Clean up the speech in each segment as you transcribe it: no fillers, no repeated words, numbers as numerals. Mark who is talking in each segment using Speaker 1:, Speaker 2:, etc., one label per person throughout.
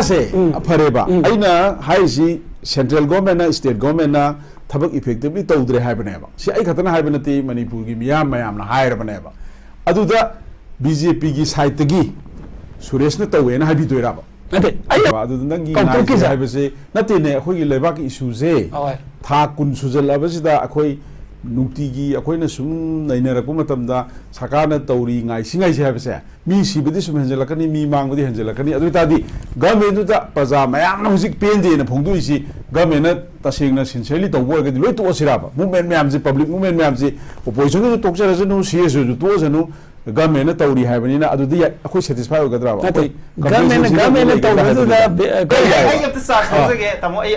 Speaker 1: से फरेबा अइना हाइसी सेंट्रल गवर्नमेंट स्टेट गवर्नमेंट थबक इफेक्टिवली तौद्रे हाइबनेबा सि आई खतना हाइबनती मणिपुर की मियाम मयामना हाइरबनेबा अदुदा बीजेपी की साइड तगी सुरेश ने तौवेना हाइबिदोइराबा नते अदु नंगी नाइ हाइबसे नतेने अखोगी लेबाक इशू से था कुन सुजलबसिदा अखोई नुक्तिगी अखोइना सुम नैनरकु मतमदा सरकारना तौरी ngai singai se habse mi sibedi sum henjelakani mi mangbedi henjelakani adu tadi government da praja mayam na hujik pende na phongdu isi government na tasengna sincerely tawbo gadi loi to siraba movement mayam ji public movement mayam ji opposition ju tokjara janu cs ju to janu government na tawri haibani na adu di akhoi satisfy ogadra ba akhoi government tawdu da ai gap sa khojage tamo ai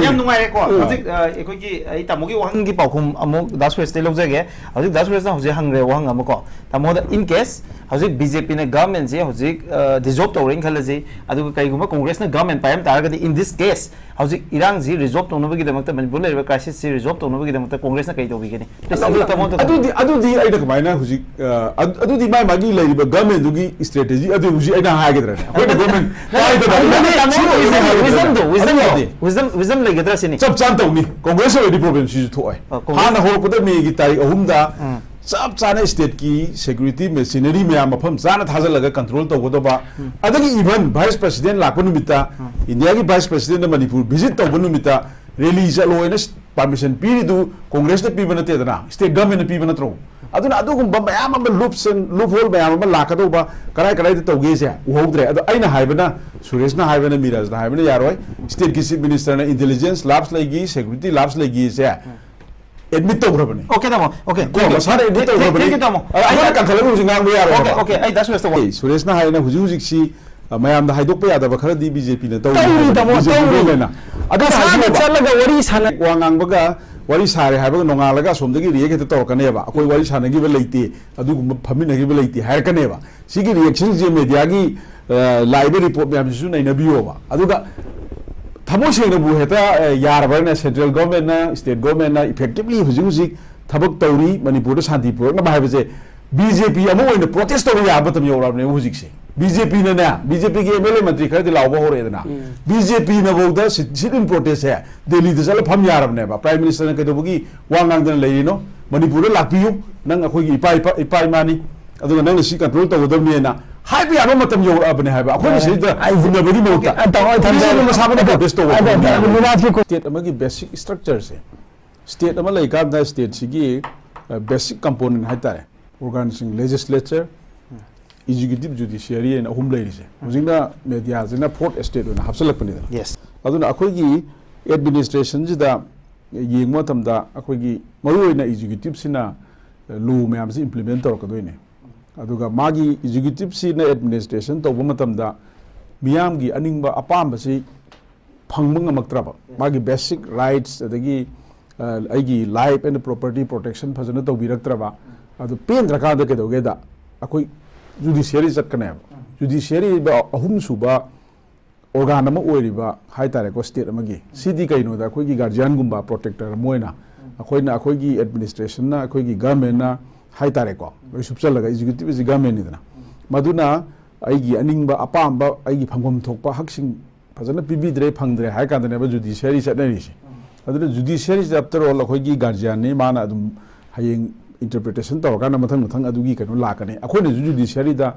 Speaker 1: yam nungai re ko hujik ekhoi ki ai tamo gi wahang gi paukhum amok daswes te lojage hujik daswes na hujik hangre wahang amako tamo da in case hujik bjp na government je hujik dissolve tawring khalaji adu kai guma congress na government payam taragadi in this case hujik irang ji resolve tawna gi damakta manipur le crisis si resolve tawna gi damakta congress na kai to bigeni adu di ai da kamaina hujik adu di mai magi le government du gi strategy adu hujik ai na ha gedra ko government kai da wisdom le gedra sini chap chan tawni congress odi problem si thu ai ha na ho ko da me gi tai ahum da सब चाने state की security machinery मैम मफम चाना थाजलगा control तौगदबा अदगी even vice president लाप नुमिता इंडिया की वाइस प्रेसिडेंट मणिपुर विजिट तौब नुमिता रैली चलोयना परमिशन पीरिदु कांग्रेस ने पीबा नतेदना स्टेट गवर्नमेंट ने पीबा नत्रो अदुना अदुगुंबा मैम लूप होल मैम लाकदोबा कराय कराय तौगे से उहोद्रे अदो अइना हाइबना सुरेश ना हाइबना मिराज ना हाइबना यारोय स्टेट की चीफ मिनिस्टर ने इंटेलिजेंस लैब्स लेगी सिक्योरिटी लैब्स लेगी से admit to grabani okay tamo okay ko sare admit to grabani tamo ai kan khalagu jingang bu yaro okay okay ai das westa suresh na haina huji huji si mayam da haidok pa yada ba khara di bjp na tamo na adu sa chalaga wari sana wangang baga wari sare haiba nongalaga somdagi react to torkane ba akoi wari sana gi ba leite adu gum phamina gi ba leite hair kane ba sigi reaction je media gi live report myam su nai na biyo ba adu ga थमो सेंगना बु हेता यारबरना central government ना state government ना effectively हुजिक हुजिक थबक तौरी Manipur शांति पुरक ना बाहाबजे BJP Amo ओइना protest तौरी याबतम योराबने हुजिक से BJP ना BJP के MLA मंत्री खरदि लावबा होरेदना बीजेपी ना बोदा सिटिन प्रोटेस्ट है दिल्ली द चला फम यारबने बा प्राइम मिनिस्टर ने कदबगी वांगांगदन लेरिनो मणिपुर लापियु नंग अखोगी इपाई मानी अदुगा नंग सि कंट्रोल तौगदबने ना हाइब याबा मतम योराबने हाइबा अखोनी सिदा बुनबदी मोता तवा मसाबने प्रोटेस्ट तो स्टेट अमगी बेसिक स्ट्रक्चर से स्टेट अमा लैकाबदा स्टेट सिगी बेसिक कंपोनेंट हाइतारे organising legislature executive judiciary and अहुम लैरिसे हुजिंगा मीडिया जिना फोर्थ स्टेट ओना हबसलकपनिदा यस अदुना अखोगी एडमिनिस्ट्रेशन जिदा येंगमो तमदा अखोगी मरुओइना एग्जीक्यूटिव सिना लॉ मैम से इंप्लीमेंट तौरकदोइने अदुगा मागी एग्जीक्यूटिव सिना एडमिनिस्ट्रेशन तौब मतमदा मियाम की अनिंग अपाम से फंगमक्त्रब मागी बेसिक राइट्स अदगी अगी लाइफ एंड प्रॉपर्टी प्रोटेक्शन फजन तौबीरक्त्रब अदु पेंद्रकाद केदोगेदा अखोई जुडिशियरी चटकने जुडिशियरी अहुम सुबा ऑर्गन अमा ओइरिबा हाइतारे को स्टेट अमगी सिदी कइनोदा अखोई गार्जियन गुम्बा प्रोटेक्टर मोइना अखोइना अखोई एडमिनिस्ट्रेशन ना अखोई गवर्नमेंट ना हाइतारे को सुपचलगा एग्जीक्यूटिव इज गवर्नमेंट निदना मदुना अगी अनिंग अपाम अगी फंगम थोप हक्सिंग फजन पीबीद्रे फंगद्रे हाई कादने जुडिशियरी चटनरीसे अदुना जुडिशियरी आफ्टर ऑल अखोई गार्जियन ने माना अदुम हयेंग इंटरप्रिटेशन तौरकाना मथंग मथंग अदुगी कनो लाकने अखोइने जुडिशियरी दा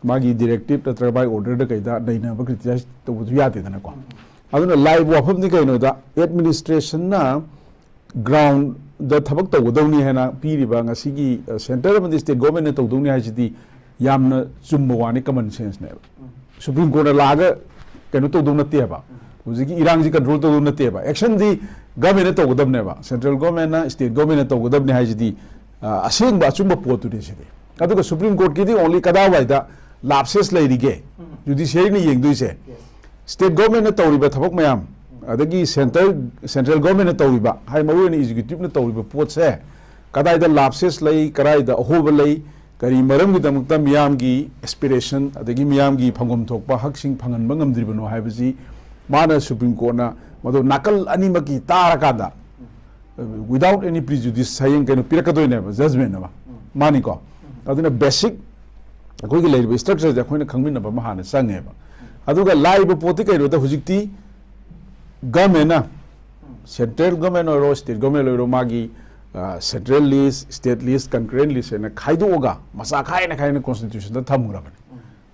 Speaker 1: मागी डायरेक्टिव नत्र बाय ऑर्डर दा कइदा नैना क्रिटिसाइज तौबु यादेदना को अदुना लाइव वाफम नि कइनो दा एडमिनिस्ट्रेशन ना ग्राउंड द थबक तौगदौनी हैना पीरिबा ngasiगी सेंटर अमदि स्टेट गवर्नमेंट ने तौदौनी हाइसिदी यामना चुम्बा वानी कॉमन सेंस ने सुप्रीम कोर्ट लागा कनो तौदौ नते बा हुजिगी इरांग जी कंट्रोल तौदौ नते बा एक्शन दी गवर्नमेंट ने तौगदबने बा सेंट्रल गवर्नमेंट ना स्टेट गवर्नमेंट ने तौगदबने हाइसिदी असेंग बा चुम्बा पोतु दे सिदे अदुगा सुप्रीम कोर्ट की दी ओनली कदा वाइदा लाप्सेस लैरिगे जुडिशियरी ने येंगदुइसे स्टेट गवर्नमेंट ने तौरिबा थबक मयाम अदगी सेंट्रल गवर्नमेंट ने तौरिबा हाई मरुन एग्जीक्यूटिव ने तौरिबा पोत से कदाइदा लाप्सेस लई कराइदा अहोब लई करी मरम की दमकता मियाम की एस्पिरेशन अदगी मियाम की फंगम थोकपा हकसिंग फंगन बंगमद्रिबनो हाइबजी माना सुप्रीम कोर्ट ना मदो नाकल अनिमकी तारकादा विदाउट एनी प्रिजुडिस हाइंग कैनो पिरकदोइने जजमेंट ना मानी को अदुना बेसिक अखोगी लेरिबा स्ट्रक्चर जे अखोइना खंगमिनबा महाना संगेबा aduga live poti kai ro da hujikti government na central government or state government ro magi central list state list concurrent list na khaido ga masa khai na constitution da thamura bani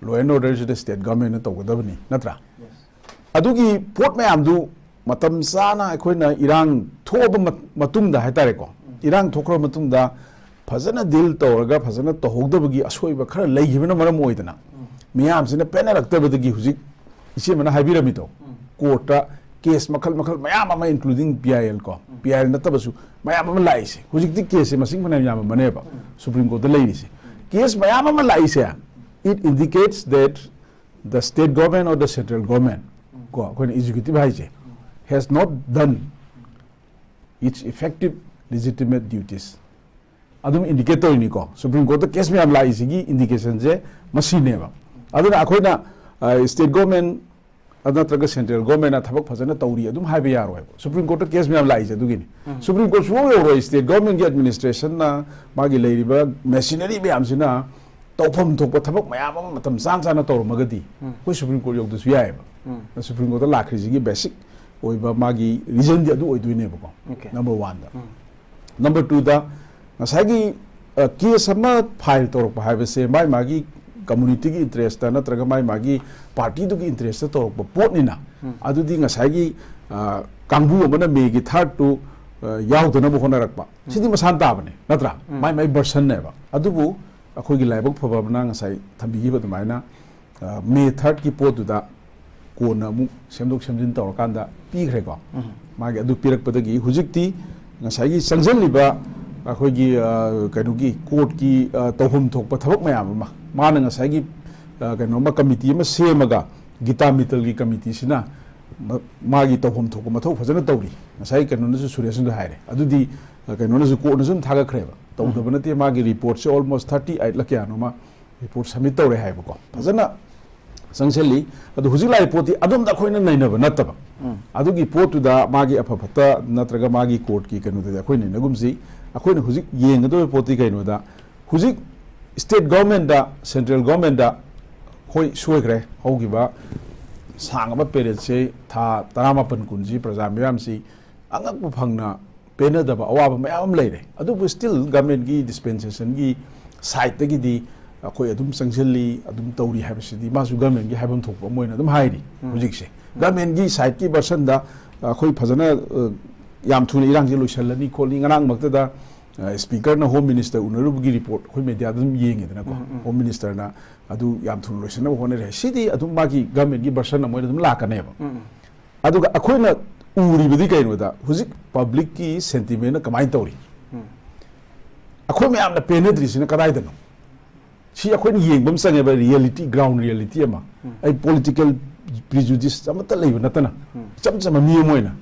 Speaker 1: law and order the state government na tawgadabani natra adugi port mayam du matam sana akoina irang thoba matungda haitare ko irang thokro matungda fazana deal tawraga fazana tawhogdabagi asoiba khara leigibna maram oidana miyam sina penaraktabadagi hujik isi mana haibirami to court case makhal mayam ama including PIL ko PIL natabasu mayam ama laise hujik di case masing mana yam maneba supreme court laise case mayam ama laise it indicates that the state government or the central government ko ko executive haije has not done its effective legitimate duties adum indicator ni ko supreme court case mayam laise gi indication je masine ba aduna akoina state government anatraga central government thabak phajana tawri adum haibe yaroi supreme court case mayam laise adugini supreme court so yoro state government gi administration na magi leiriba machinery mayam sina tawpham thokpa thabak mayam ama matam sana tawrmagadi koi supreme court yogdu su yaiba supreme court lakhri gi basic oiba magi reason di adu oiduine ba ko number 1 da number 2 da nasagi case ama file tawrpa haibe se mai magi community ki interest ta natraga mai magi party du ki interest ta to pot ni na adu di ngasai gi kangbu amana me gi third to yaw dana bo hona rakpa sidi masan ta bane natra mai version ne ba adu bu akhoi gi laibok phaba bana ngasai thambi gi ba dumai na me third ki pot du da ko na mu semdok semjin ta kan da pi khre ko magi adu pirak padagi hujikti ngasai gi sangjal liba akhoi gi kanu gi court ki tawhum thok pa thabak mayam ma mana ngasai kanoma committee ma semaga 𝗬𝗢𝗞𝗘𝗡 gi committee sina magi tawhum thok ma thok phajana tawri ngasai kanona su suresan da haire adudi kanona su ko na sum thaga khreba tawdabana te magi report se almost 38 lakya no ma report submit tawre haiba ko phajana sangselli adu hujila report adum da khoina nainaba nataba adugi pot da magi aphapata natraga magi court ki kanu da khoina nagumsi akoina hujik yengado report ki kaino da hujik state government da central government da hoi suigre hogiba sangaba period se tha 18 kunji praja miyam si angak bu phangna pena da ba awaba mayam leire adu bu still government gi dispensation gi side gi di akoi adum sangselli adum tawri habsidi masu government gi habam thokpa moina adum hairi hujik se government gi side ki version da akoi phajana yam thuna irang ji loisalani kholi ngarang makta da speaker na home minister unarubugi report khoi media dum yenge dana ko home minister na adu yam thun loisana hone re sidi adum magi government gi version na moina dum lakane ba adu akoi na uri bidi kaino da hujik public ki sentiment na kamai tawri akoi me amna penedri sina kadai dano si akoi ni yengbam sange ba reality ground reality ama ai political prejudice amata leiba natana cham mi moina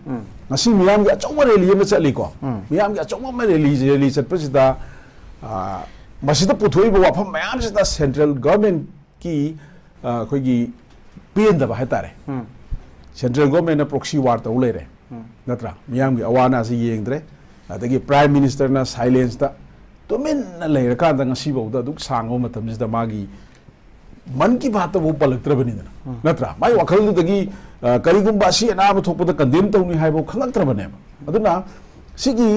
Speaker 1: ngasi miyam gi achoma rally ama chali ko miyam gi achoma rally chatpasida masida puthoi ba wafam mayam sida central government ki khoi gi pen da ba hatare central government na proxy war ta ulere natra miyam gi awana si yengdre adagi prime minister na silence da tomen na leira ka da ngasi ba da duk sango matam sida magi मन की बात वो पलक्त्रबनी नत्रा माई वखलदगी करिगुंबा सि अनाब थोपदा condemn तौनी हाइबो खलक्त्रबने अदुना सिगी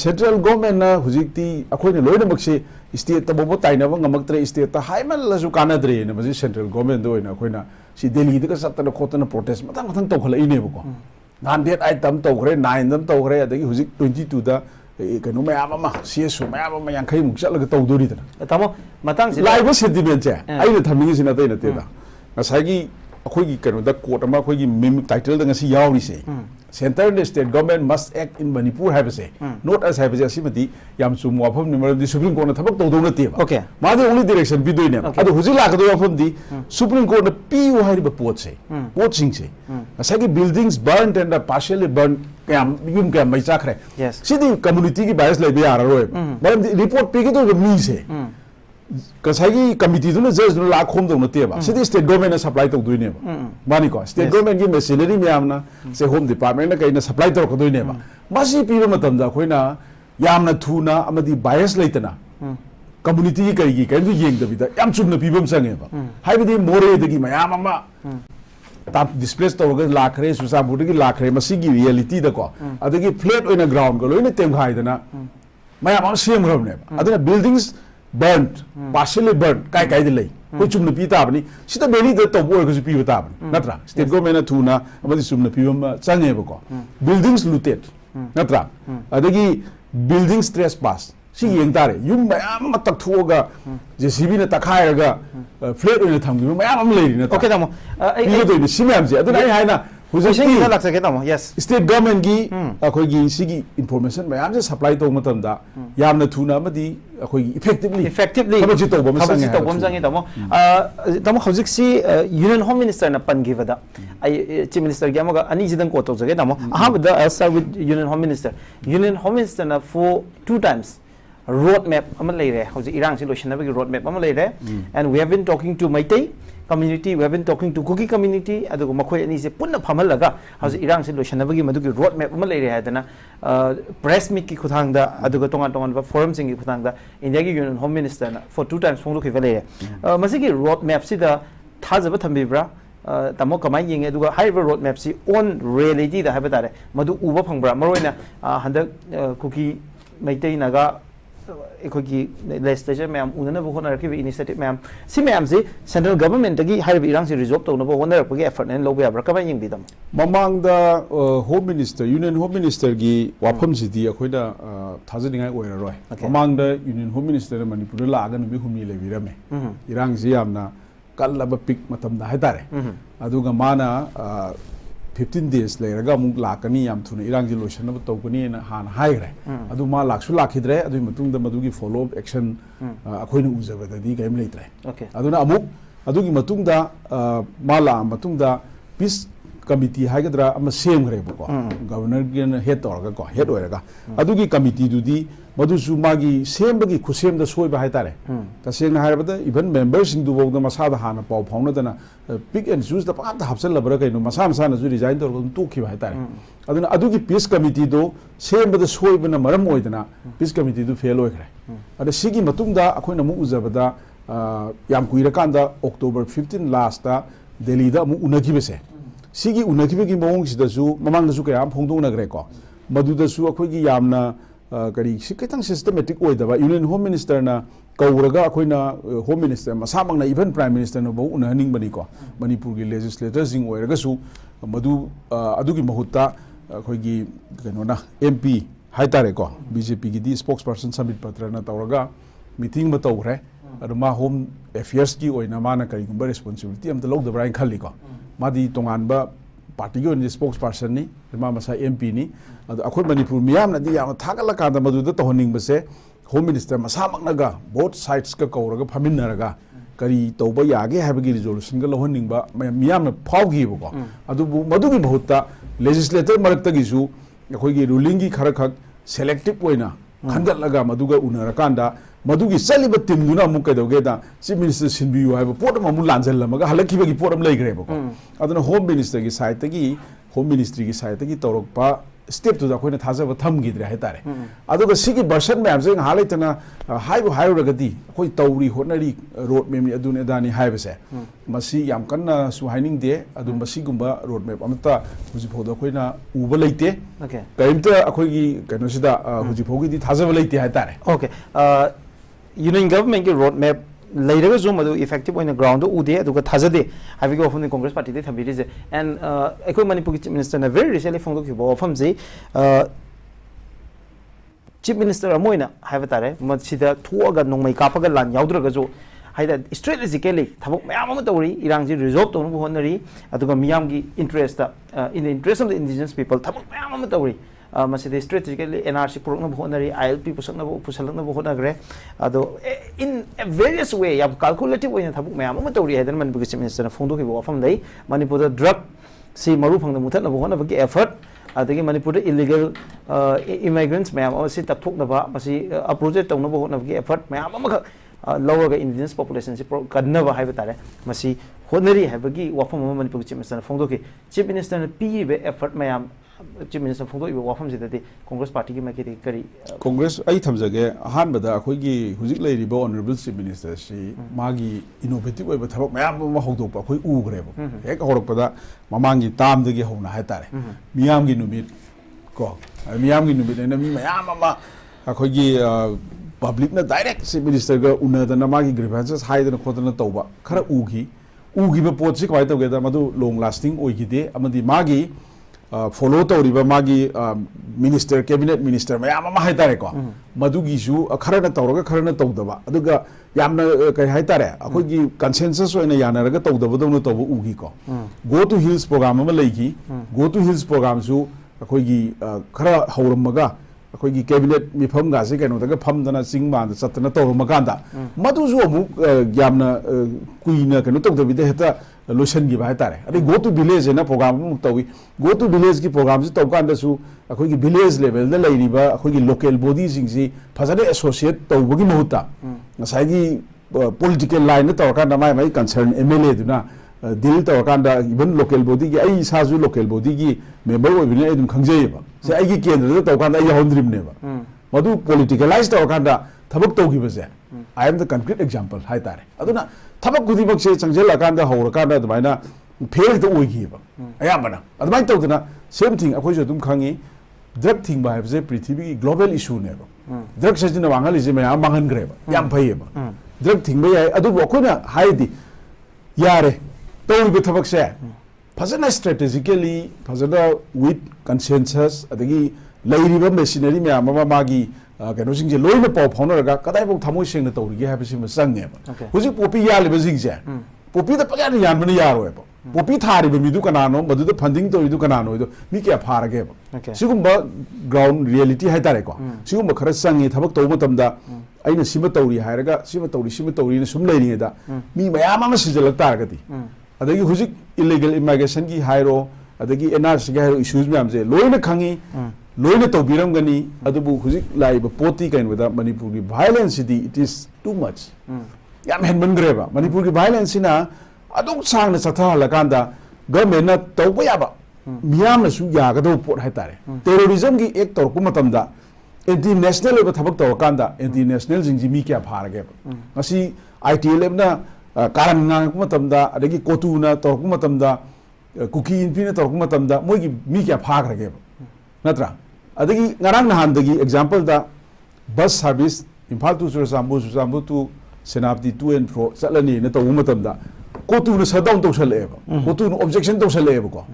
Speaker 1: central government ना हुजिकती अखोइने लोइनमक्से state तबो ताइनबो ngमक्त्रे state ता हाइमलसु कानद्रे ने मजि central government दोइना अखोइना सि दिल्ली दगा सत्तना खोतना प्रोटेस्ट मतंग मतंग तौखलइनेबो को नान डेट आइटम तौखरे 9 दम तौखरे अदगी हुजिक 22 दा कनो मैम अमा सीएसओ मैम अमा यांखै मुक चलग तौदोरी दना तमो मतंग से लाइव सेंटिमेंट से आइने थमिंग सिना तै नते दा ngसाइगी अखोइगी कनो दा कोर्ट अमा अखोइगी मिम टाइटल दा ngसी यावरी से centre and state government must act in Manipur हाइबसे नॉट एज हाइबसे सिमति याम सुम वाफम निमर दि सुप्रीम कोर्ट न थबक तौदो नते ओके मादे ओनली डायरेक्शन बिदोइने अदो हुजि लाखदो वाफम दि सुप्रीम कोर्ट न पीयु हाइबा पोट से पोट सिंग से ngसाइगी buildings burn and partially burn क्या युम क्या मई चाखरे सिदी कम्युनिटी की बायस लेबे याररोय मरम रिपोर्ट पेगे तो मी से कसाई कमिटी दुन जज दुन लाखोम दो नते बा सिदी स्टेट गवर्नमेंट सप्लाई तो दुइने बा मानी को स्टेट गवर्नमेंट की मशीनरी म्यामना से होम डिपार्टमेंट ना कइना सप्लाई तो खदोइने बा मासी पीबो मतम दा खोइना यामना थुना अमदी बायस लेतना कम्युनिटी की करिगी कइदु येंग दबिदा याम चुमना पीबम संगे बा हाइबदी मोरे दगी मयाम अमा displace tawga lakhre Churachandpur gi lakhre masigi reality da ko adagi flat oina ground ko loina temkhai dana mayam am sem grabne adana buildings burnt partially burnt kai kai de lei ko chumna pi ta bani sida beli da to boy ko pi ta bani natra state government thuna amadi chumna pi ma change ba ko buildings looted natra adagi buildings trespass si yeng tare yum mayam ma tak thuoga JCB na takhai ga flat oina thamgi mayam am lei na
Speaker 2: okay tamo
Speaker 1: ai do ni simam je aduna ai haina
Speaker 2: hujai da laksa ke tamo yes
Speaker 1: state government gi akoi gi sigi information mayam je supply to matam da yamna thuna amadi akoi gi effectively habji to bom
Speaker 2: sangi tamo hojik si union home minister na pan gi wada ai chief minister gi amaga ani jidan ko to jage tamo ahabda I'll start with union home minister na for 2 times road map ama leire hojik irang si lotion na road map ama leire and we have been talking to Maitai community, we have been talking to Kuki community, adugo makhoi ani se punna phamalaga hausi irang se lotion nabagi madugi road map ama leire hadana press meet ki khuthang da adugo tongan ba forum sing ki khuthang da India gi union home minister na for 2 times phonglu ki vale masigi road map si da thajaba thambibra tamo kamai yeng adugo haiba road map si on reality da haiba tare madu uba phangbra maroina handak Kuki Maitai naga ekhoi legislature ma'am उन्होंने वो होना रखी initiative ma'am सी ma'am से central government की हर इरांग से resolve तो उन्होंने वो होना रखी effort ने लोग भी अब रखा नहीं बिदम
Speaker 1: ममांग दा home minister union home minister की वापम सिटी अखोई दा थाज़ निगाह ओयर रोय ममांग दा union home minister मणिपुर ला आगन भी हुमी ले बिरम है इरांग से यामना कल लब पिक मतम दा है तारे अदुगा माना 15 days लेरगा मुंग लाकनी याम थुने इरांग जी लोशन अब तौकनी ना हान हाई रहे अदु मा लाक्सु लाखिद्रे अदु मतुंग द मदुगी फॉलो अप एक्शन अखोइन उजबददी गेम लेत्रे अदुना अमुक अदुगी मतुंग दा माला मतुंग दा पीस कमिटी हाइगद्रा अम सेम ग्रेबको गवर्नर गिन हेड तौरगा को हेड ओरगा अदुगी कमिटी दुदी मधुसु मागी सेमबगी खुसेम द सोइबा हाइतारे तसेंग हाइबदा इवन मेंबर सिंग दुबो द मसादा हाना पाउ फाउनदना पिक एंड चूज द पात हापसल लबरा कइनो मसा मसा न जु रिजाइन तौर तो खिबा हाइतारे अदुना अदुगी पीस कमिटी दो सेमबद सोइबना मरम ओइदना पीस कमिटी दु फेल ओइखरे अदा सिगी मतुंगदा अखोइना मु उजबदा याम कुइरकांदा अक्टोबर 15 लास्ट दा दिल्ली दा मु उनगिबसे सिगी उनगिबगी मोंग सिदसु ममांगदसु कयाम फोंदोंनग्रे को मदुदसु अखोइगी यामना करी सिकतंग सिस्टमेटिक ओइदबा यूनियन होम मिनिस्टर ना कौरगा अखोइना होम मिनिस्टर मसामंगना इवन प्राइम मिनिस्टर नो बो उनहनिंग बनी को मणिपुर की लेजिस्लेटर सिंग ओइरगसु मदु अदुगी महुत्ता अखोइगी कनोना एमपी हाइतारे को बीजेपी की दी स्पोक्स पर्सन समिट पत्र ना तौरगा मीटिंग म तौरे अदुमा होम अफेयर्स की ओइना माना करिगुंबा रिस्पांसिबिलिटी अमत लौदबरा इन खल्ली को मादी तोंगानबा पार्टी की स्पोक्स पर्सन नी मा मसा एमपी नी अखोई मणिपुर मियाम नदी याम थागला कांदा मदुदा तोहनिंग बसे होम मिनिस्टर मसामकनगा बोथ साइड्स का कौरगा फमिनरगा करी तौबा यागे हाबगी रिजोल्यूशन का लहनिंगबा मियाम न फावगीबको अदुबु मदुगी बहुता लेजिस्लेटर मरक्तगिसु अखोई रूलिंग की खरखक सेलेक्टिव ओइना खंगलगा मदुगा उनरकांदा मदुगी चलिब टीमदुना अमुक कदोगेदा चीफ मिनिस्टर सिनबियु हाइब पोट अमु लांजलमगा हलखिबगी पोट अम लेग्रेबको अदुना होम मिनिस्टर की साइड तगी होम मिनिस्ट्री की साइड तगी तौरकपा स्टेप तो अखोइना थाजब थमगिद्रे हाइतारे अदुगा सिगी वर्षन मैम जे हालेतना हाइबु हाइरगदी अखोइ तौरी होनरी रोड मैप नि अदुने दानी हाइबसे मसी याम कन्ना सु हाइनिंग दे अदु मसीगुंबा रोड मैप अमता हुजि फोदो अखोइना उबा लेते कयमता अखोइगी कनोसिदा हुजि फोगिदी थाजब लेते हाइतारे
Speaker 2: ओके यूनियन गवर्नमेंट की रोड मैप लेरगा जो मदु इफेक्टिव ओइना ग्राउंड उदे अदुगा थाजदे हाबिगो ऑफ कांग्रेस पार्टी दे थबिरि जे एंड एकोइ मणिपुर की चीफ मिनिस्टर ना वेरी रिसेंटली फोंदो खिबो ऑफम जे चीफ मिनिस्टर अमोइना हाइबतारे मसिदा थुअगा नोंमै कापगा लान याउद्रगा जो हाइदा स्ट्रेटेजिकली थबक मयाम अम तौरी इरांग जी रिजॉल्व तौनु होनरी अदुगा मियाम की interest in the interest of the indigenous people थबक मयाम अम तौरी मसिदे स्ट्रेटेजिकली एनआरसी पुरकना होनरी आईएलपी पुसकना पुसलना होनगरे अदो इन वेरियस वे या कैलकुलेटिव ओइना थबक मयाम अम तौरी हाइदन मणिपुर चीफ मिनिस्टर फोंदो खिबो अफम दै मणिपुर ड्रग सी मरु फंगना मुथना होनबगी एफर्ट अदगी मणिपुर इलीगल इमिग्रेंट्स मयाम असी तपथोकनबा मसी अप्रोच तौनबो होनबगी एफर्ट मयाम अमख लौरगा इंडिजिनस पॉपुलेशन से कन्नबा हाइबा तारे मसी होनरी हाइबगी वाफम मणिपुर चीफ मिनिस्टर फोंदो कि चीफ मिनिस्टर पीबे एफर्ट मयाम Chief Minister Phongdok Wafam Zidadi, Congress Party Makiti Kari.
Speaker 1: Congress, I Tamzage, Hanbada, Hogi, who's it lady, Honorable Chief Minister, she, Magi, innovative way, but Mayama Hodopa, Ugrebo, Ek Horopada, Mamangi Tam the Gehona Hatare, Miamgi Numit, Go, Miamgi Numit, and Mayama, Akogi, public direct Chief Minister, Una, the Namagi grievances, higher than a quarter of Toba, Kara Ugi. Ugi ba pot si kwai to geda madu long lasting oigide amadi magi follow to riba magi minister cabinet minister mayam ma haitare ko madu gi su khara na tawraga khara na tawdaba aduga yamna kai haitare akoi gi consensus oina yana raga tawdaba dawna tawbu ugi ko go to hills program ma leigi go to hills program su akoi gi khara hawramaga अखोगी cabinet मिफम गासे कनो तक फमदना सिंग मान सतना तो मकांदा मदुजु अमु यामना कुइना कनो तक दबिदे हेता lotion gi bai tare adi go to village na program mu tawi go to village ki program ji tawkan da su akhoi gi village level da lai riba akhoi gi local body sing ji phajane associate tawbagi mahuta ngasai gi political line na tawkan da mai concern MLA duna deal tawkan da even local body gi ai sa ju local body gi member oi bine edum khangjai ba se ai gi kendra da tawkan da ai hondrim ne ba madu politicalize tawkan da thabak tawgi ba se I am the concrete example hai tare aduna thabak gudi bak se changjel akan da hawra kan da maina fail to oigi ba ayamana admai tawduna same thing akhoi jo dum khangi drug thing ba se prithvi gi global issue ne ba drug se jina wangali je ma mangan gre ba yam phai ba drug thing ba yai adu akhoi na hai di yare tawri ba thabak se phajana strategically phajana with consensus adagi lairiba machinery me ama magi kano sing je loina paw phawna ga kadai bo thamoi seng na tawri ha bisi ma sange ba huji popi ya le sing je popi da pagya yan mani yaro ba popi thari ba midu kanano madu da funding to idu kanano idu mi kya phara ge ba sigum ba ground reality hai tare ko sigum ba khara sange thabak to matam da aina sima tawri hairaga sima tawri na sum leini da mi mayama ma sijalak tar ga di adagi huji illegal immigration ki hairo adagi NRC ga hairo issues me amje loina khangi loina tawbiram gani adubu huji laiba poti kain wada Manipur ki violence it is too much yam henban greba Manipur ki violence na adung sang na satha lakanda government na tawba yaba miyam na su ya ga do pot hai tare terrorism ki ek tor ku matam da international ba thabak taw kanda international jingji mi kya phar ge ngasi ITLM na karan ngang ku matam da adagi kotu na tor ku matam da kuki inpi na tor ku matam da moi ki mi kya phar ge natra adagi ngarang nahan dagi example da bus service Imphal to Susambu to Senapti to and fro salani na taw matam da kotu na shutdown to saleba kotu no objection to saleba ko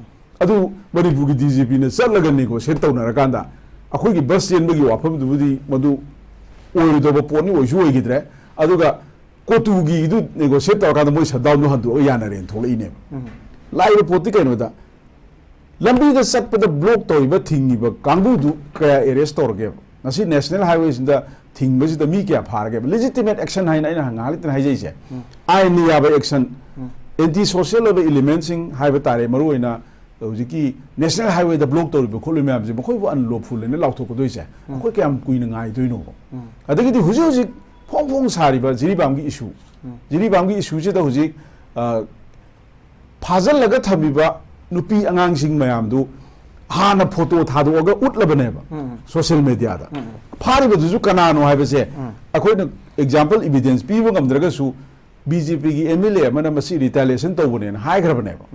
Speaker 1: adu Manipur ki DGP na salaga ni ko set taw na rakanda akhoi ki bus yen bagi wafam du budi madu oi do ba poni oi ju oi gidre aduga kotu gi du nego set taw kada moi shutdown no handu yana ren thole ine lai poti kai no da lambi da sat pa da block to iba thingi ba kangbu du kaya arrest tor ge ngasi national highways da thing ba ji da mi kya phar ge legitimate action hai na ina hangali tan hai jai se ai ni ya ba action anti social elements in highway tare maru ina hujiki national highway da block to ba kholu me am ji ba khoi bu unlawful ne law thok ko doi se khoi kyam kui na ngai doi no adagi di huji phong sari ba jiribam gi issue je da huji phajal laga thabi ba nupi angang sing mayam du hana photo thadu aga utlabane ba social media da phari ba ju kanano hai ba se akoi na example evidence pi ba ngamdraga su BJP gi MLA mana masi retaliation to bune na hai grabane ba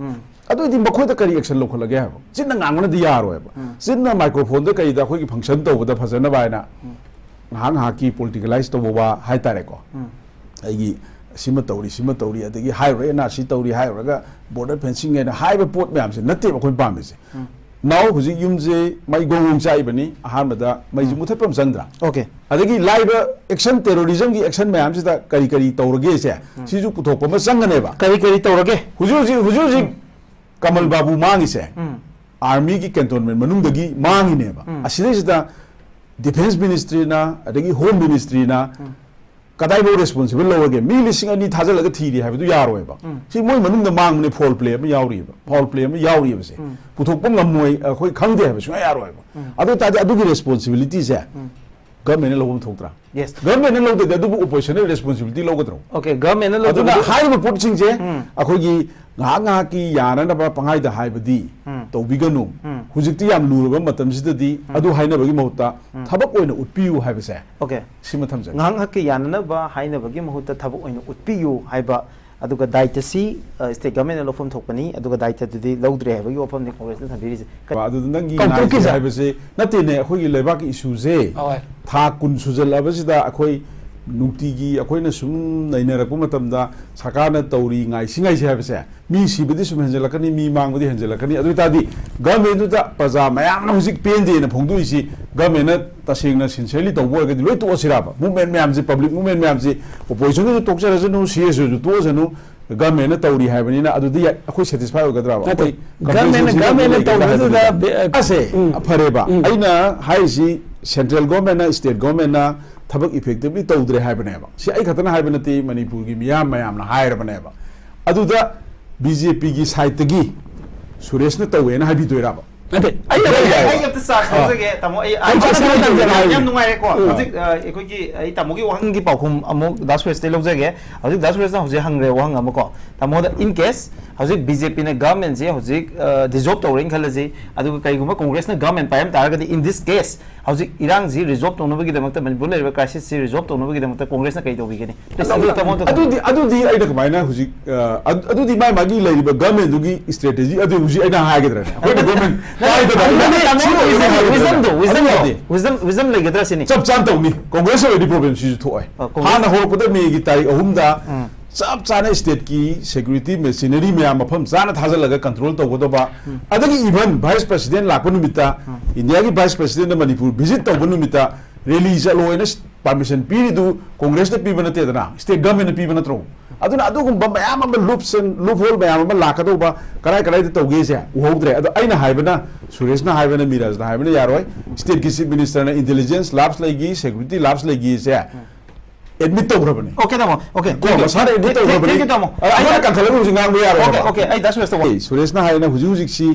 Speaker 1: adu di makhoi da kari action lokhola ge ha ba jinna ngangna di yaro ba jinna microphone da kai da khoi gi function to da phajana ba na hang ha ki politicalize to ba hai tare ko ai gi sima tauri adagi highway na si tauri highway ga border fencing and highway port myam se natte ba khoi pam se now huji yumje mai gong chai bani ahamada mai ji muthapam sandra
Speaker 2: okay
Speaker 1: adagi live action terrorism gi action myam se da kari taurage se si ju puthok pa ma sangane ba
Speaker 2: kari taurage
Speaker 1: huji Kamal Babu mangi se army ki cantonment manung dagi mangi ne ba aside se da defense ministry na adagi home ministry na kadai bo responsible lo ge mi lising ani thajal ga thiri ha du yaro ba si moi manung da mang ne foul play ma yauri ba se puthok pang ngam khoi khang de ha su yaro ba adu ta adu gi responsibility se government lo thok tra
Speaker 2: yes
Speaker 1: government lo de adu oppositional responsibility lo ga tro
Speaker 2: okay government lo
Speaker 1: adu na high report sing je akhoi gi nga ki yana na ba pangai da hai badi तौबीगनु हुजिक्ति याम लुरबा मतमसिददी अदु हाइनबगी महुत्ता थबक ओइना उत्पियु हाइबसे
Speaker 2: okay
Speaker 1: Seema थमजे
Speaker 2: ngang hak yananaba hainabagi mahutta thabuk oina utpiyu haiba aduga daita si state government lofam thokpani aduga daita dudi lawdre habagi ofam ni congress na thabiri
Speaker 1: adu nangi ngai haibase nate ne akhoi gi lebak issue je tha kun sujal abasida akhoi nukti akhoi na sum nainaraku matamda sakana tauri ngai singai se habase mi sibidi sum henjelakani mi mangbudi henjelakani adu tadi government du da paja mayam na hujik pende na phongdu isi government na tasingna sincerely tawbo ga loi to siraba movement mayam ji public movement mayam ji opposition du tokjara janu cs ju to janu government na tawri haibani na adu di akhoi satisfy ogadra ba government tawdu da ase aphareba aina haisi central government na state government na थबक effectively तौद्रे हाइबनेबा सि आई खतना हाइबनती मणिपुर की मियाम मयाम ना हाइरबनेबा अदुदा बीजेपी की साइड तगी सुरेश ने तौवेना हाइबिदोइराबा नते आई अब सा खौजगे तमो आई याम नुंगाइरे को हजिक एकोई की आई तमो की वहंग की पाखुम अमो दासवेस ते लौजगे हजिक दासवेस ना हजे हंगरे वहंग अमको तमो द इन केस हजिक बीजेपी ने गवर्नमेंट से हजिक डिजॉल्व तौरिंग खलजे अदुगा कईगुमा कांग्रेस ने गवर्नमेंट पायम तारगदि इन दिस केस हजिक इरांग जी रिजॉल्व तौनबगी दमकत मणिपुर लेबा क्राइसिस से रिजॉल्व तौनबगी दमकत कांग्रेस ना कई तौबिगनि अदुदी आइदा कमाइना हजिक अदुदी माय मागी लेरिबा गवर्नमेंट दुगी स्ट्रेटजी अदु हुजि आइना हागेद्रा गवर्नमेंट wisdom लेगद्रा सिनी सब चान तौनी कांग्रेस ओइदि प्रॉब्लम सिजु थोय हाना होरपदा मेगी तारिख अहुमदा सब चाने स्टेट की सिक्योरिटी मशीनरी मैम मफम चाना थाजलगा कंट्रोल तौगदबा अदगी इवन वाइस प्रेसिडेंट लाप नुमिता इंडिया की वाइस प्रेसिडेंट मणिपुर विजिट तौब नुमिता रैली चलोयना परमिशन पीरिदु कांग्रेस ने पीबा नतेदना स्टेट गवर्नमेंट ने पीबा नत्रो अदुना अदुगुंबा मैम लूप होल मैम लाकदोबा कराय कराय तौगे से उहोद्रे अदु आइना हाइबना सुरेश ना हाइबना मिराज ना हाइबना यारोय स्टेट की चीफ मिनिस्टर ने इंटेलिजेंस लैब्स लेगी सिक्योरिटी लैब्स लेगी से एडमिट तौग्रबनी ओके तमो ओके को मसार एडमिट तौग्रबनी थैंक यू तमो आइना कंखलगु हुजिंगांग यारो ओके ओके आई दस वेस्ट सुरेश ना हाइना हुजि हुजिक्सी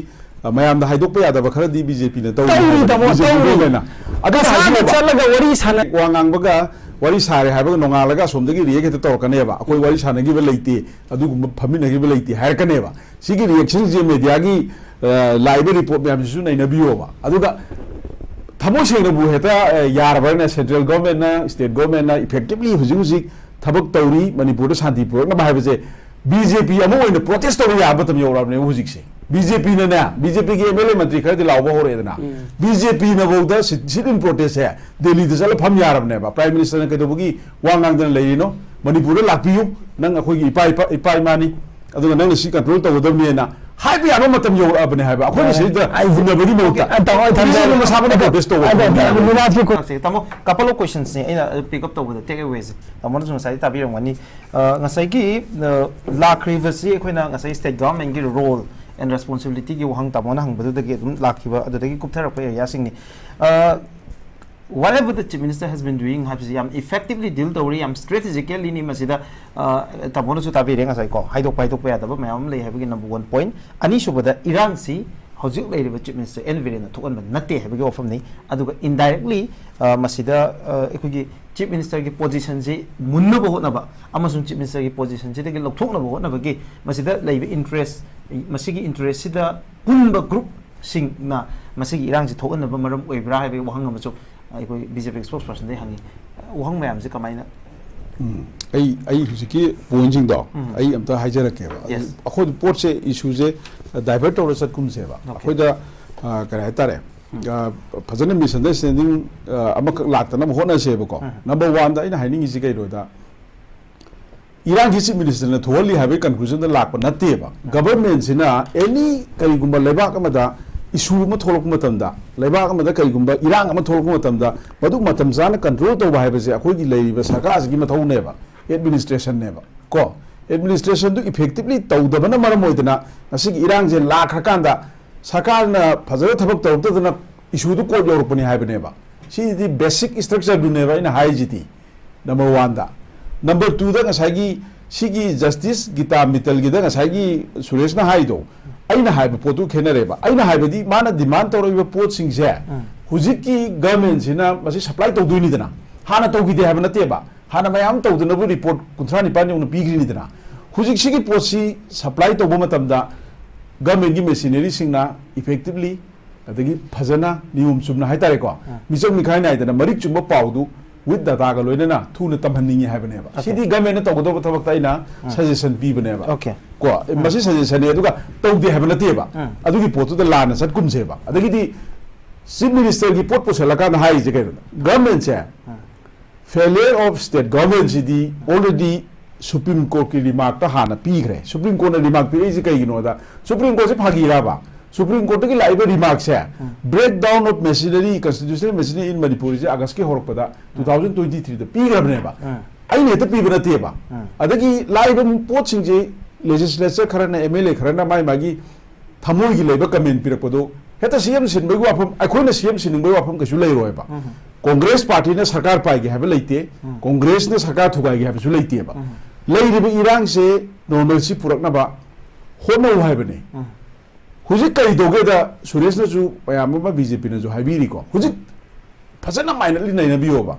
Speaker 1: मैम दा हाइदोकपा यादबा खरदी बीजेपी ने तौना अदु चलगा वरी साना वांगांगबगा वरी सारे हाइबगा नोंगालगा सोमदगी रिएक्ट हेत तौरकनेबा अकोई वरी सानगिबा लेइते अदुगुम फमिनगिबा लेइते हायरकनेबा सिगी रिएक्शन जे मीडिया की लाइव रिपोर्ट मैम सु नैनबियोबा अदुगा थमो सेंगबु हेता यारबरना सेंट्रल गवर्नमेंट ना स्टेट गवर्नमेंट ना इफेक्टिवली हुजिक थबक तौरी मणिपुर शांति पुरक ना हाइबजे बीजेपी अमो ओइना प्रोटेस्ट तौरी याबतम योराबने हुजिक से बीजेपी ने बीजेपी के एमएलए मंत्री खरदि लाउबा होरेदना बीजेपी ने बोदा सिट इन प्रोटेस्ट है दिल्ली द चल फम यारबने बा प्राइम मिनिस्टर ने कदबगी वांगांगदन लेरिनो मणिपुर लापियु नंग अखोगी इपाई मानी अदुगा नंग सि कंट्रोल तौगदबनेना हाइबे याबा मतम योराबने हाइबा अखोगी सिदा आइजुनबदी मोता तमो मसाबने प्रोटेस्ट तौबा तमो कपल ऑफ क्वेश्चंस ने इन पिक अप तौबदा टेक अवेज तमो न साइ ताबिरमनी ngasai gi lakrivasi akhona ngasai state government gi role and responsibility gi wahang tamona hangbadu dagi dum lakhiba adudagi kupthara pa ya singni whatever the chief minister has been doing habsi am effectively deal dori am strategically ni masida tamona su tabire ngasai ko haidok pa ya daba mayam lei habagi number 1 point ani subada iran si hojik leiriba chief minister and biren thokan natte habagi ofam ni aduga indirectly masida ekhigi chief minister की position से मुन्ना बहुत नबा अमसुं chief minister की position से देखे लौथोक न बहुत नबा की मसीदा लाइव इंटरेस्ट मसीगी इंटरेस्ट सिदा पुनबा ग्रुप सिंग ना मसीगी इरांग से थोक नबा मरम ओइब्रा है वहंग अमसु अखोई बीजेपी स्पोक्सपर्सन दे हंगी वहंग मैम से कमाइना आई हुजिकी पॉइंटिंग दो आई अमता हाइजरकेबा अखोई पोर्ट से इशू से डाइवर्ट तौर सतकुम सेबा अखोइदा करे हाइतारे फजन मिसअंडरस्टैंडिंग लातना होना सेबको नंबर 1 दा इन हाइनिंग इसी कइरोदा इरान की चीफ मिनिस्टर ने थोली हाबे कंक्लूजन दा लाप नतेबा गवर्नमेंट सिना एनी करिगुंबा लेबाक अमदा इशू म थोलक मतमदा लेबाक अमदा करिगुंबा इरान अम थोलक मतमदा मदु मतम जाना कंट्रोल तौबा हाबसे अखोगी लेरिबा सरकार की मथौनेबा एडमिनिस्ट्रेशन नेबा को एडमिनिस्ट्रेशन दु इफेक्टिवली तौदबना मरम होइदना असिगी इरान जे लाखरकांदा सरकार ने फजर थबक तौरतदना इशू दु कोर्ट योरपनी हाइबनेबा सी दी बेसिक स्ट्रक्चर दुनेबा इन हाइजिटी नंबर 1 दा नंबर 2 दा ngसागी सिगी जस्टिस गीता मित्तल गिदा ngसागी सुरेश ना हाइदो आइना हाइब पोतु खेनरेबा आइना हाइबदी माना डिमांड तौरइबा पोत सिंगसे हुजिकी गवर्नमेंट सिना मसी सप्लाई तौदुनिदना हाना तौगिदे हाइब नतेबा हाना मयाम तौदनबु रिपोर्ट 39 उन पीग्रिनिदना हुजिक सिगी पोसी सप्लाई तौबो मतमदा government की machinery सिंगना effectively अदगी फजना नियम चुमना है तारे को मिचक मिखाई ना इतना मरिक चुम्बो पाउदु with data का लोइने ना थू न तमहनिंग है बने बा सीधी government ने तोगदो बता बता इना suggestion भी बने बा को मसी suggestion है दुका तोगदे है बने बा अदुगी पोतु द लाना सट कुम से बा अदगी दी chief minister की पोट पोसे लगा ना हाई जगह government से failure of state government ji already Supreme Court की remark ता हाना पीक रहे Supreme Court ने remark पीक इसी कहीं गिनो दा Supreme Court से भागी रहा बा Supreme Court की लाइव remark से breakdown of machinery constitutional machinery in Manipur से अगस्त के होरक पदा 2023 ता पीक रहा बने बा आई ने तो पीक बनती है बा अदगी लाइव पोट सिंजे legislature खरना MLA खरना माई मागी थमोई की लाइव कमेंट पीक पदो है तो CM सिंह बगु आपम अखोई ने CM सिंह बगु आपम कशु ले रोए बा कांग्रेस पार्टी ने सरकार पाएगी है लेते कांग्रेस ने सरकार थुगाएगी है जो लेते बा लेरिबे इरांग से नॉर्मल सी पुरकना होनो है बने हुजिक कई दोगे दा सुरेश ने जो पयाम में बीजेपी ने जो हाईबीरी को हुजिक फसना माइनरली नहीं नबी होगा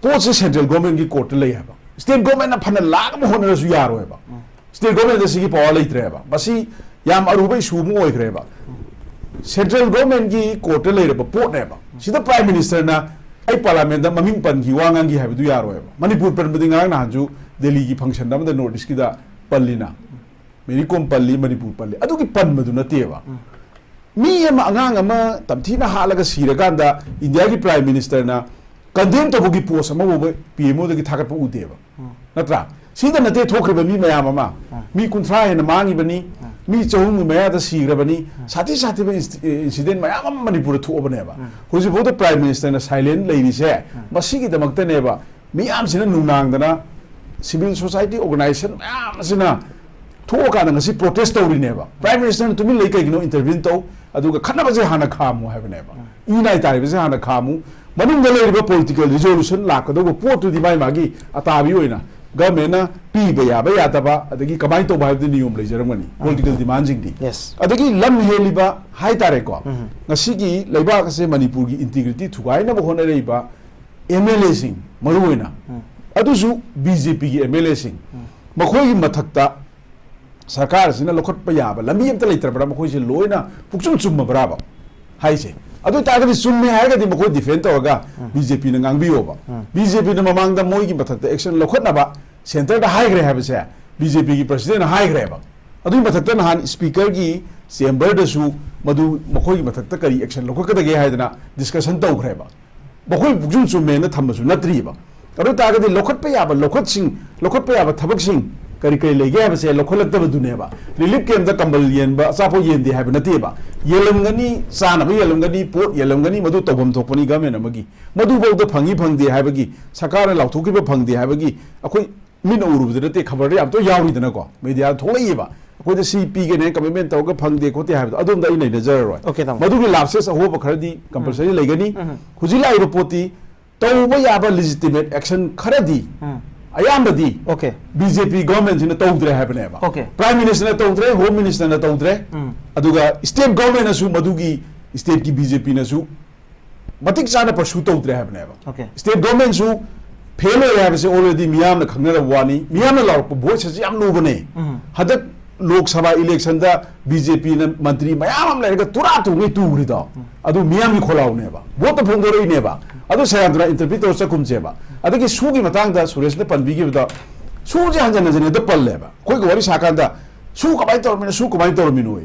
Speaker 1: पोस्ट से सेंट्रल गवर्नमेंट की कोर्ट ले है बा स्टेट गवर्नमेंट ना फन लाग में होने रसु यार होए बा स्टेट गवर्नमेंट जैसे की पावर लेते रहे बा बसी याम अरुबे सुमो होए करे बा सेंट्रल गवर्नमेंट की कोर्ट ले रहे बा पोर्ट है बा सीधा प्राइम मिनिस्टर ना आई पार्लियामेंट दा ममिंग पन की वांगांगी है बिदु यार होए बा मणिपुर पर बिदिंग आंग ना जो दिल्ली की फंक्शन दा नॉर्थ ईस्ट की दा पल्लीना मेरी कोम पल्ली मणिपुर पल्ली अदु की पन मदु नते बा मी एम आंगांग अमा तमथीना हालगा सीरगांदा इंडिया की प्राइम मिनिस्टर ना कंडेम तबुगी पोस्ट अमा वो पीएमओ दगी थागत उदे बा नत्रा सीधा नते थोखरबा मी मयाम अमा मी कुंथ्रा हेन मांगी बनी मी चौंग मया दा सीरबनी साथी साथी में इंसिडेंट मयाम मणिपुर थोबने बा हुजि बोद प्राइम मिनिस्टर ना साइलेंट लेनी से मसी की दमकते ने बा मी आम सिना नुनांग दना सिविल सोसाइटी ऑर्गेनाइजेशन मयाम सिना थोका ना ngasi protest तौरी बा प्राइम मिनिस्टर तुम लेके कगिनो इंटरव्यू तौ अदुगा खनबजे हाना खामु है बा इनाई तारिबजे हाना खामु मनुंग लेरिबा पॉलिटिकल रिजोल्यूशन लाकदो पोर्ट दि माई मागी अताबी होइना गवर्नमेंट ना पीबा याबा यादबा अदगी कमाई तो भाई नियम लेजरमनी पॉलिटिकल डिमांड जिंगदी अदगी लम हेलिबा हाई तारे को ngasi की लेबा से मणिपुर की इंटीग्रिटी थुगाई ना होने रेबा एमएलए सिंह मरुइना अदुसु बीजेपी की एमएलए सिंह मखोई की मथकता सरकार से लौखट याब लंबी अमत लेत्रबरा मखोई लोइना पुक्सुम चुम बराबा हाई से अदु तागदी सुन्ने हायगदी मखोई डिफेंड तोगा बीजेपी ने गांगबियोबा बीजेपी ने ममांगदा मोई की मथकता एक्शन लौखटनाबा सेंटर दा हाइग्रे हाबसे बीजेपी की प्रेसिडेंट हाइग्रेबा अदु मथकता नहान स्पीकर की चेंबर दसु मधु मखोई की मथकता करी एक्शन लौखटकदगे हायदना डिस्कशन तौग्रेबा मखोई पुक्सुम चुम्मे न थमसु नत्रीबा अदु तागदी लौखट याब थबक सिंह करी करी लेगे है बसे लखोलक्तब दुनेबा रिलीफ के अंदर कंबल येनबा असापो येंदे है नतेबा येलंगनी सानब येलंगनी पोट येलंगनी मधु तौबम थोपनी गवर्नमेंट अमगी मधु बौद फंगी फंगदे हाबगी सरकार लाउथोकिबा फंगदे हाबगी अखोई मिन उरुबदे नते खबर याम तो यावरीदना को मीडिया थोलैबा अखोई सी पी के ने कमिटमेंट तौगा फंगदे खोते हाबद अदोम दा इनै नजररोय मधु की लाप्सेस अहोब खरदी कंपलसरी लेगनी हुजिला इरोपोती तौबा याबा लेजिटिमेट एक्शन खरदी अयामबदी ओके बीजेपी गवर्नमेंट ने तौद्रे है ओके प्राइम मिनिस्टर ने तौद्रे होम मिनिस्टर ने तौद्रे अदुगा स्टेट गवर्नमेंट ने मधुगी स्टेट की बीजेपी ने मतिक चाना परसू तौद्रे है ओके स्टेट गवर्नमेंट फेल हो है ऑलरेडी मियाम ने खंगना वानी मियाम ने लाउप वॉइस से याम लोबने हदक लोकसभा इलेक्शन दा बीजेपी ने मंत्री मयाम लेगा तुरा तुंगी तुगरिदा अदु मियाम की खोलाउनेबा वोट फोंदोरइनेबा अदु सयाद्रा इंटरव्यू तो सकुमजेबा अदगी सुगी मतंग दा सुरेश ने पनबीगिबदा सुजे हंजन जने द पल्लेबा कोई गवरी साकांदा सु कबाई तोरमिनो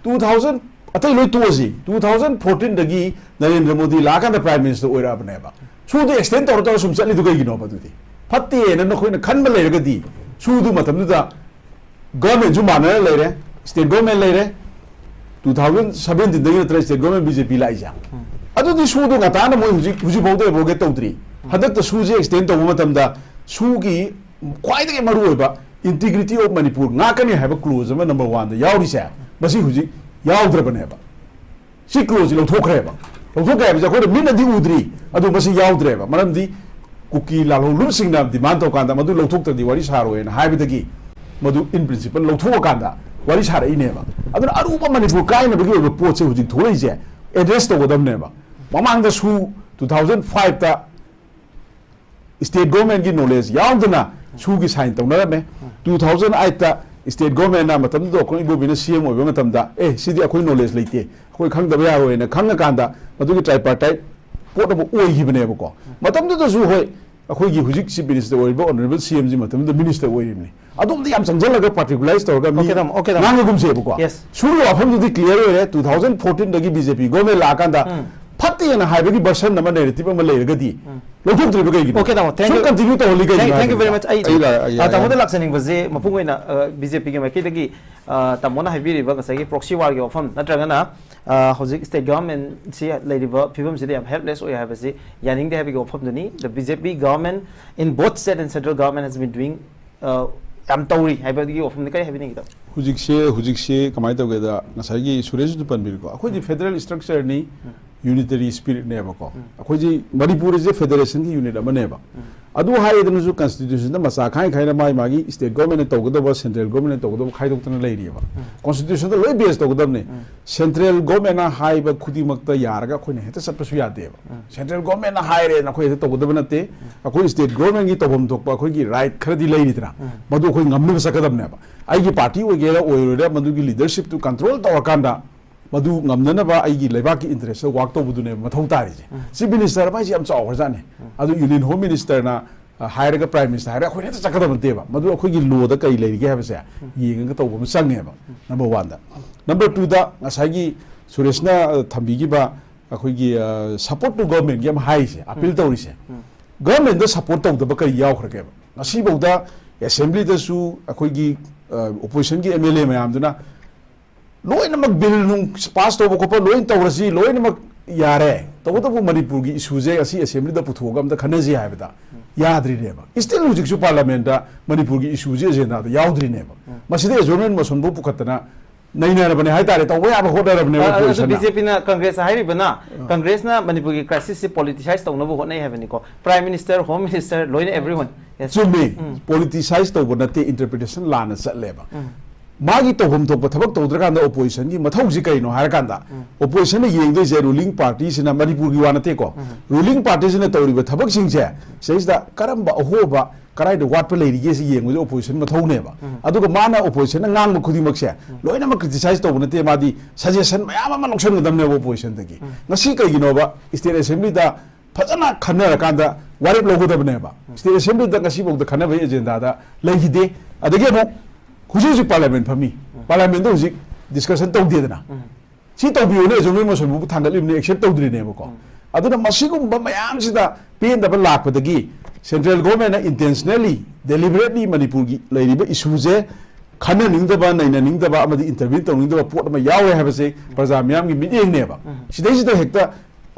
Speaker 1: 2000 अतै लोय तोजी 2014 दगी नरेंद्र मोदी लाकांदा प्राइम मिनिस्टर ओइराबनेबा सुदे एक्सटेंड तोर सुम चली दुगैगिनो बदुदी फत्ते न नखोइना खनबा लेरगदी सुदु मतमदुदा गवर्नमेंट जो मानर ले रहे स्टेट गवर्नमेंट ले रहे 2017 दगी नत्र स्टेट गवर्नमेंट बीजेपी लाइजा अदुदी सुदु गताना मोय हुजी बौदे बोगे तौद्री हदक सुजे एक्सटेंड तौब मतमदा सुगी ख्वाइदगे मरुओबा इंटीग्रिटी ऑफ मणिपुर नाकनी हैब क्लोज अमा नंबर 1 दा यावरिसे बसी हुजी यावद्रबनेबा सी क्लोज लौथोखरेबा लौथोखरे बजा कोइ मिनदी उद्री अदु बसी यावद्रेबा मरमदी कुकी लालो लुसिंगना डिमांड तौकांदा मदु लौथोक्तदी वारी सारोयना हाइबदगी मधु इन प्रिंसिपल लौथोकांदा वारी सारइनेबा अदु अरुबा मणिपुर काइनबगी ओबा पोचे हुजी थोरइजे एड्रेस तौगदमनेबा ममांगदा सु 2005 ता स्टेट गवर्नमेंट की नॉलेज यावदना सु की साइन तौनरमे 2008 ता state government na matam do ko ibu bina CM oiba matam da sidi akhoi knowledge leite akhoi khang da ya hoina khang kan da madu ki tripartite pot abu oi hibne ba ko matam do su hoi akhoi gi hujik chief minister oiba honorable CM ji matam do minister oirimni adum di am changjal ga particularize to ga mi nang gum se ba ko suru afam di clear ore 2014 dagi BJP government la kan da फत्ते ना highway की वर्षन नमन narrative में लेगा दी लोगों तो report करेगी okay तमो continue तो होली करेगी थैंक यू वेरी मच तमो तो लक्षणिंग बजे मपुंग में ना बीजेपी के मैके दगी तमो ना हाइबे रिबा कसै की प्रॉक्सी वार के ऑफम नत्रगा ना हौजिक स्टेट गवर्नमेंट से लेरिबा फिबम से याम हेल्पलेस ओय हाइबसे यानिंग दे हाइबे ऑफम दनी the BJP government in both state and central government has been doing याम तौरी हाइबे की ऑफम ने काय हाइबे नहीं हुजिक से कमाई तो गेदा नसाई की सुरेश तो पनबिर को अखोई फेडरल स्ट्रक्चर नि unitary spirit ne ba ko akhoi ji Manipur is a federation ki unit amane ba adu hai idanu ju constitution da masa khai khai na mai magi state government to godo ba central government to godo khai dok tan lai ri ba constitution da loi base to godo ne central government na hai ba khudi mak ta yar ga khoi ne heta sap su ya de ba central government na hai re na khoi to godo ba na te akhoi state government gi to bom tok ba khoi gi right khara di lai ri tra madu khoi ngam ne sa kadam ne ba ai gi party o ge ra o re madu gi leadership to control to kanda मधु ngамननबा आइगी लेबाकी interest वाक तोबुदुने मथौ तारिजे chief minister बाइ याम चाव खरजाने अदु यूनियन होम मिनिस्टर ना हायरगा प्राइम मिनिस्टर हायरा खोने त चकदम देबा मधु अखोगी लो दा कई लेरिगे हाबसे येंगा तोबम संगेबा नंबर 1 दा नंबर 2 दा ngसागी सुरेशना थंबीगिबा अखोगी सपोर्ट टू गवर्नमेंट गेम हाइसे अपील तौरिसे गवर्नमेंट दा सपोर्ट तौदबा कई याव खरगेबा ngasi बौदा असेंबली दसु अखोगी ओपोजिशन की एमएलए मयामदुना लोइनमक बिल नुं पास तो बको लोइन तौरसी लोइनमक यारे तब तब मणिपुर की इशूजे असी असेंबली दा पुथोगा अमदा खनजे हायबदा याद्री नेबा स्टिल हुजिकसु पार्लियामेंट दा मणिपुर की इशूजे एजेंडा दा याउद्री नेबा मसिदे एजोर्नमेंट मसनबो पुखतना नैनारबने हायतारे तौबो याबा होदरबने पोजिशन
Speaker 2: बीजेपी ना कांग्रेस हायरिबना कांग्रेस ना मणिपुर की क्राइसिस से पॉलिटिसाइज तौनबो होनै हायबनी को प्राइम मिनिस्टर होम मिनिस्टर लोइन एवरीवन
Speaker 1: चुम्मी पॉलिटिसाइज तौबो नते इंटरप्रिटेशन लाना चलेबा मागी तोहम थोप थबक तौद्रकांदा ओपोजिशन की मथौजी कइनो हारकांदा ओपोजिशन ने येंगदे जे रूलिंग पार्टी सिना मणिपुर की वानते को रूलिंग पार्टी सिना तौरिबा थबक सिंगसे सेइसदा करंबा अहोबा कराइ द वाट पे लेरिगे से येंगो ओपोजिशन मथौनेबा अदुगा माना ओपोजिशन ngang खुदिमक से लोइना म क्रिटिसाइज तौबनते मादी सजेशन मयाम म लौसन गदमने ओपोजिशन तकी ngasi कइगिनोबा स्टेट असेंबली दा फजना खनरकांदा वारिब लोगोदबनेबा स्टेट असेंबली दा ngasi बौदा खनबे एजेंडा दा लेगिदे अदगे मो हुजी पार्लियामेंट फमी पार्लियामेंट हुजी डिस्कशन तौदेदना सी तौबियोने जोमे मसनबु थांगलिबने एक्सेप्ट तौद्रिनेबको अदुना मसिगुम मयाम सिदा पेनदब लाखपदगी central government intentionally deliberately Manipur की लेरिबा इशूजे खना निंगदबा नैना निंगदबा अमदि इंटरव्यू तौनिंगदबा पोट म यावे हाबसे प्रजा मयाम की मिटिंगनेबा सिदैसिदा हेक्ता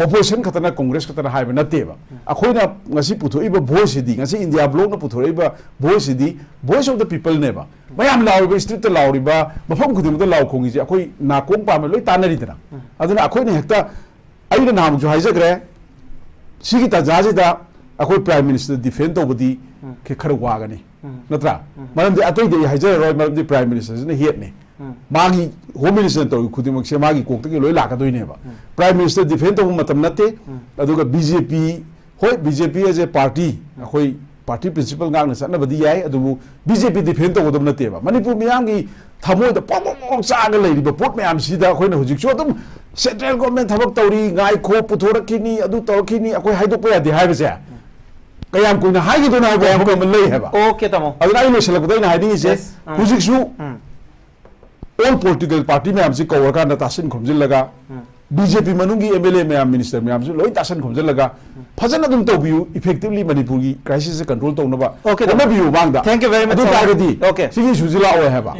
Speaker 1: opposition खतना कांग्रेस खतना हाइबा नतेबा अखोइना ngasi पुथोइबा voice सिदी ngasi इंडिया ब्लॉक न पुथोइबा voice Sidi voice of the people नेबा मयाम लाउरिबा स्ट्रीट त लाउरिबा मफम खुदिम त लाउ खोंगी जे अखोइ नाकोंग पामे लोइ तानरिदना अदुना अखोइना हेक्ता आइना नाम जो हाइजग्रे सिगी ताजाजिदा अखोइ प्राइम मिनिस्टर डिफेंड तौबदी के खर वागनी नत्रा मरमदि अतै दे हाइजर रोय मरमदि प्राइम मिनिस्टर ने हेड ने मागी होम मिनिस्टर तो खुदिमक से मागी कोकत के लोइ लाकदोइनेबा प्राइम मिनिस्टर डिफेंड तौब मतम नते अदुगा बीजेपी होय बीजेपी एज ए पार्टी अखोइ पार्टी प्रिंसिपल गांग सनबदी याय अदुबु बीजेपी डिफेंड तौबदम नतेबा मणिपुर मियांगी थमोइदा पोंग चागा लेरिबा पोट मयाम सिदा अखोइना हुजिकसो अदुम सेंट्रल गवर्नमेंट थबक तौरी गाय खो पुथोरकिनी अदु तौरकिनी अखोइ हाइदोप यादे हाइबसे कयाम कोइना हाइगिदोना हाइबा याम को लई हेबा ओके तमो अदुना आइ लोसलकदोइना हाइदिसे हुजिकसु all political party में हमसे कवर का नतासन खुमजिल लगा बीजेपी मनुंगी एमएलए में हम मिनिस्टर में हमसे लोई तासन खुमजिल लगा फजन अदुम तौबियु इफेक्टिवली मणिपुर की क्राइसिस से कंट्रोल तौनबा ओके ना बियु मांगदा thank you very much okay सिगी सुजिला ओय हेबा